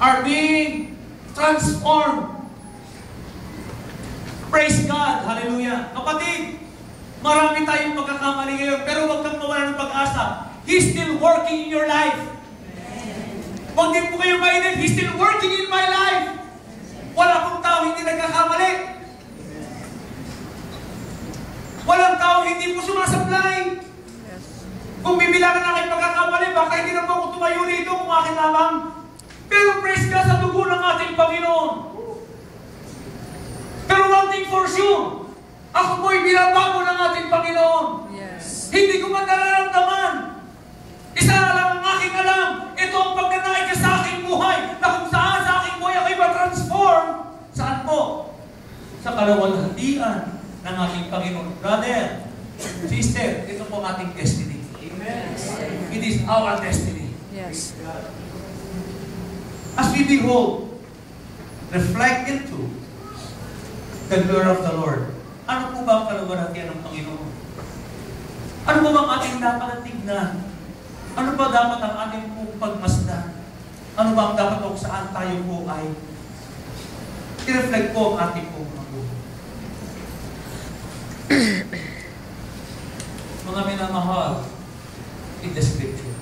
are being transformed. Praise God! Hallelujah! Kapatid, marami tayong pagkakamali ngayon, pero huwag kang mawala ng pag-asa. He's still working in your life. Huwag din po kayo mainip, He's still working in my life. Wala pong tao hindi nagkakamali. Walang tao hindi po sumasablay. Kung bibilangan na kayo pagkakamali, baka hindi na po ako tumayo rito kung akin lamang. Pero praise God sa dugo ng ating Panginoon. Pero one thing for sure, ako po'y binabago ng ating Panginoon. Yes. Hindi ko man nararamdaman. Isa lang ang aking alam. Ito ang pagdanaig ka sa aking buhay, na kung saan sa aking buhay ako'y ma-transform. Saan po? Sa kalawalhatian ng ating Panginoon. Brother, sister, ito po ang ating destiny. Amen. It is our destiny. Yes. As we behold, reflect into the glory of the Lord. Ano po ba ang kalawalhatian ng Panginoon? Ano po ba ang ating dapat tignan? Ano ba dapat ang ating pong pagmasdan? Ano ba ang dapat kung saan tayo po ay i-reflect po ang ating pong mga buhay? Mga minamahal in the Scripture.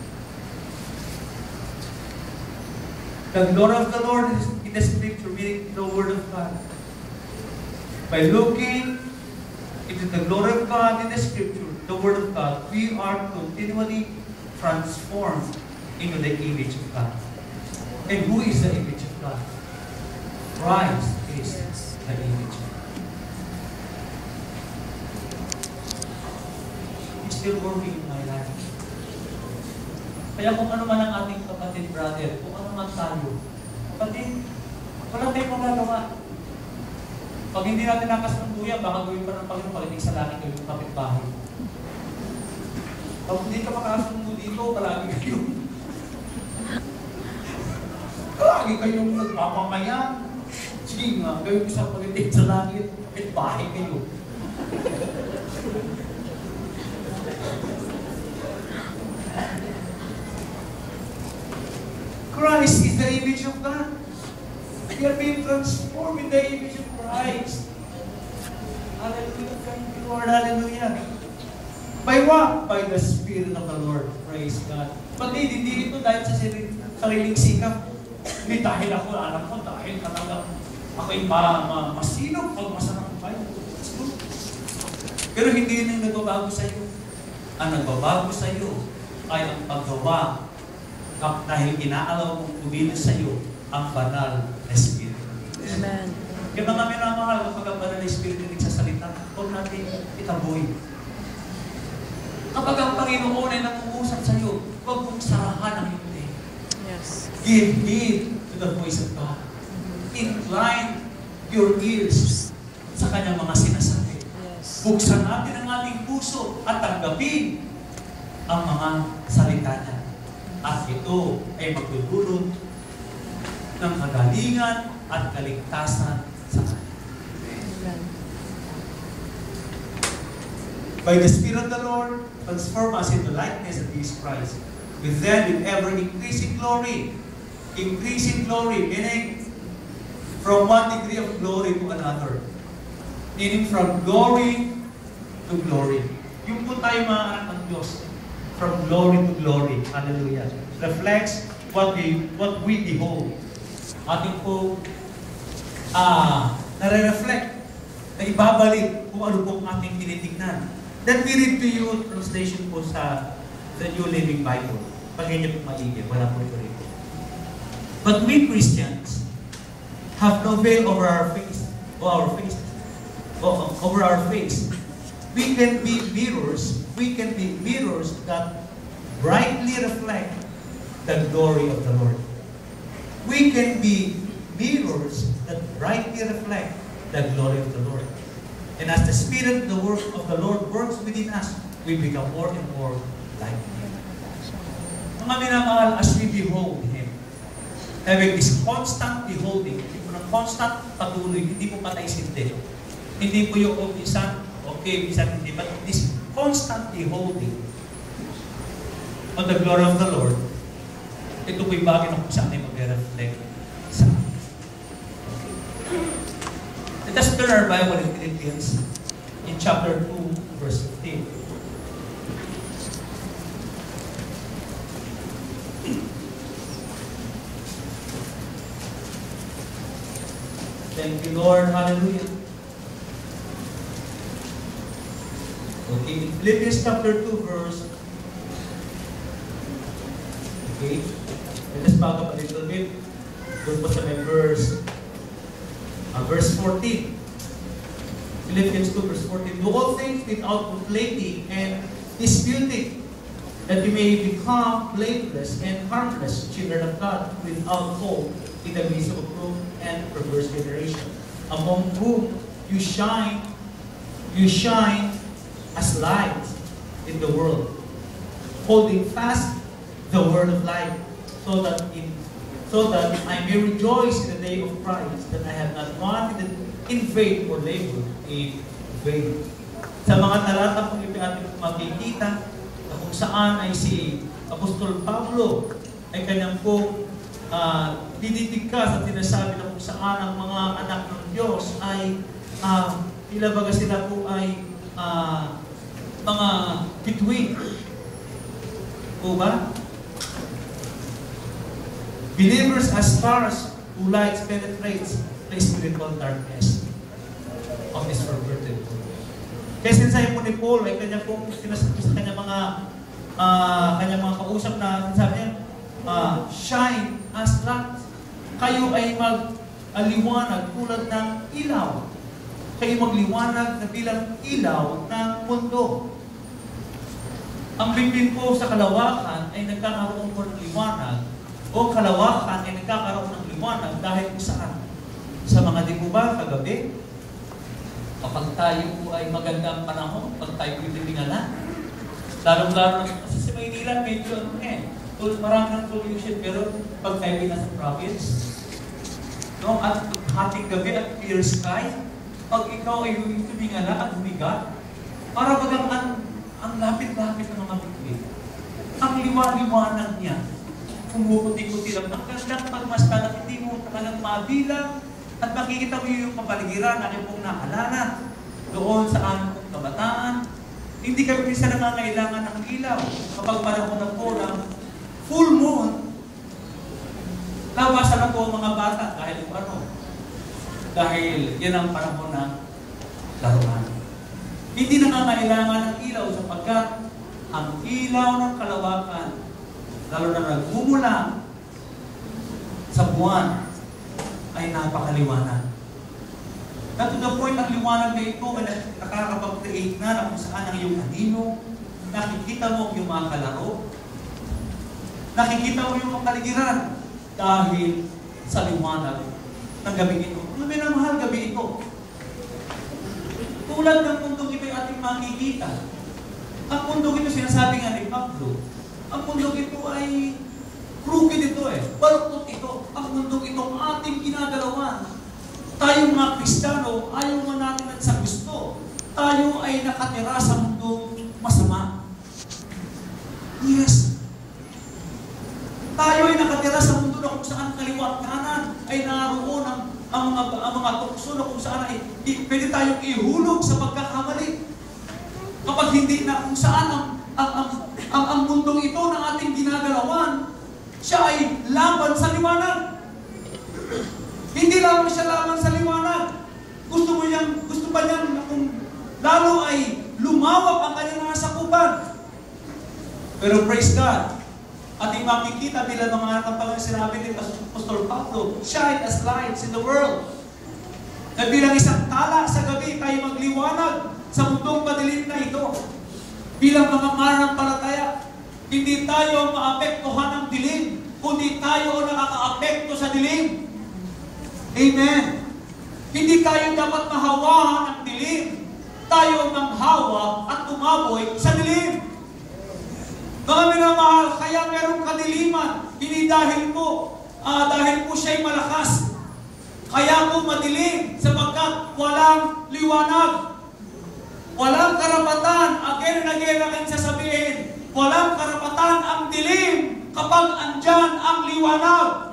The glory of the Lord is in the Scripture, meaning the Word of God. By looking into the glory of God in the Scripture, the Word of God, we are continually transformed into the image of God. And who is the image of God? Christ is the image of God. He's still working in my life. Kaya kung ano man ang ating kapatid, brother, kung ano man tayo, kapatid, wala tayong magagawa. Pag hindi natin nakasunduyan, baka gawin pa ng Panginoon pag-ibig sa langit yung kapitbahay. Pag hindi ka makasundo dito, palagi kayong nagpapamayan. Sige nga, gawin ko sa pag-ibig sa langit, kapitbahay kayo. Christ is the image of God. We are being transformed in the image of Christ. Hallelujah. Thank you, Lord. Hallelujah. By what? By the Spirit of the Lord. Praise God. Pati, hindi ito dahil sa sariling sikap. Hindi dahil ako, alam ko, dahil talaga ako'y masinop pag masarap kayo. Pero hindi yun yung nagbabago sa iyo. Ang nagbabago sa iyo ay ang paggawa dahil inaalaw mong kumilos sa iyo ang banal na Espiritu. Amen. Kaya mga minamahal, kapag ang banal na Espiritu nagsasalita, huwag natin itaboy. Kapag ang Panginoon ay nangungusap sa iyo, huwag mong sarahan ang iyong tenga. Yes. Give heed to the voice of God. Incline your ears sa kanyang mga sinasabi. Yes. Buksan natin ang ating puso at tanggapin ang mga salita niya. At ito ay magdudulot ng kagalingan at kaligtasan sa kanya. Amen. By the Spirit of the Lord, transform us into likeness of Jesus Christ. With then, with ever-increasing glory. Increasing glory, meaning from one degree of glory to another. Meaning from glory to glory. Yung po tayo mga anak ng Diyos, from glory to glory. Hallelujah. Reflects what we behold. Ating po nare-reflect, na ibabalik kung ano pong ating tinitignan. Then we read to you translation po sa the New Living Bible. Pag hindi po maigi, wala po ito rito. But we Christians have no veil over our face, over our face. We can be mirrors that brightly reflect the glory of the Lord. We can be mirrors that brightly reflect the glory of the Lord. And as the Spirit of the Lord works within us, we become more and more like Him. Mga minamahal, as we behold Him, having this constant beholding, hindi po ng constant patuloy, hindi po patay-sinte. Hindi po yung minsan, okay, minsan hindi, but this constant beholding on the glory of the Lord, ito po'y bagay na kung saan ay mag-reflect Let us turn our Bible in Philippians in chapter 2, verse 15. Thank you, Lord. Hallelujah. Okay, in Philippians chapter 2, verse. Okay, let us back up a little bit. Doon po sa may verse 14. Philippians 2, verse 14. Do all things without complaining and disputing, that you may become blameless and harmless children of God, without fault in the midst of a crooked and perverse generation, among whom you shine as lights in the world, holding fast the word of life, so that I may rejoice in the day of Christ, that I have not wanted in vain or labor in vain. Sa mga talata po ito ating makikita na kung saan ay si Apostol Pablo ay kanyang po dididiktas at sinasabi na kung saan ang mga anak ng Diyos ay tila baga sila po ay mga bituin. O ba? Believers as stars who light penetrates the spiritual darkness of this perverted world. Kaya sinasabi po ni Paul ay kanya po sinasabi sa kanya mga kausap na sinasabi niya, shine as lights. Kayo ay magliwanag tulad ng ilaw. Kayo magliwanag na bilang ilaw ng mundo. Ang bingbing po sa kalawakan ay nagkakaroon po ng liwanag, o kalawakan ay nagkakaroon ng liwanag dahil kung saan? Sa mga di po ba kagabi? Kapag tayo po ay magandang panahon, pag tayo po tingala, lalong-lalo kasi sa Maynila, medyo maraming pollution, pero pag tayo nasa province, no, at hating gabi at clear sky, pag ikaw ay tumingala at humiga, para bagang ang lapit-lapit ng mga bituin. Ang liwanag niya, kumukuti-kuti lang. Ang gandang pagmasdan at hindi mo talagang mabilang at makikita mo yung kapaligiran na yung pong naalala doon sa aming pong kabataan. Hindi kayo minsan nangangailangan ng ilaw. Kapag panahon na po ng full moon, lawasan na po ang mga bata dahil ano? Dahil yan ang panahon ng laruan. Hindi nangangailangan ng ilaw sapagkat ang ilaw ng kalawakan, lalo na nagmumulang sa buwan, ay napakaliwanag. Na to the point, ang liwanag na ito ay nakakapag-create na kung saan ang iyong anino, nakikita mo yung mga kalaro, nakikita mo yung kapaligiran dahil sa liwanag ng gabi ito. Ano ba na mahal gabi ito? Tulad ng mundong ito ay ating makikita. Ang mundong ito, sinasabi nga ni Pablo, ang mundong ito ay crooked ito baluktot ito. Ang mundong ito ang ating ginagalawan. Tayong mga Kristiyano, ayaw mo natin at sa gusto. Tayo ay nakatira sa mundong masama. Yes. Tayo ay nakatira sa mundo na kung saan kaliwa at kanan ay naroon ang mga tukso na kung saan ay pwede tayong ihulog sa pagkakamali. Kapag hindi na kung saan ang mundong ito na ating ginagalawan, siya ay laban sa liwanag. Hindi lamang siya laban sa liwanag. Gusto pa niyan na kung lalo ay lumawak ang kanyang nasakupan. Pero praise God, ating makikita bilang mga anak ng Panginoon, sinabi ni Apostol Pablo, shine as lights in the world. Na bilang isang tala sa gabi, tayo magliwanag sa mundong madilim na ito. Bilang mga mananampalataya, hindi tayo maapektuhan ng dilim, kundi tayo nakakaapekto sa dilim. Amen. Hindi tayo dapat mahawahan ng dilim. Tayo ang hawa at tumaboy sa dilim. Mga minamahal, kaya merong kadiliman, hindi dahil po siya'y malakas. Kaya po madilim, sapagkat walang liwanag. Walang karapatan, again and again aking sasabihin, walang karapatan ang dilim kapag andyan ang liwanag.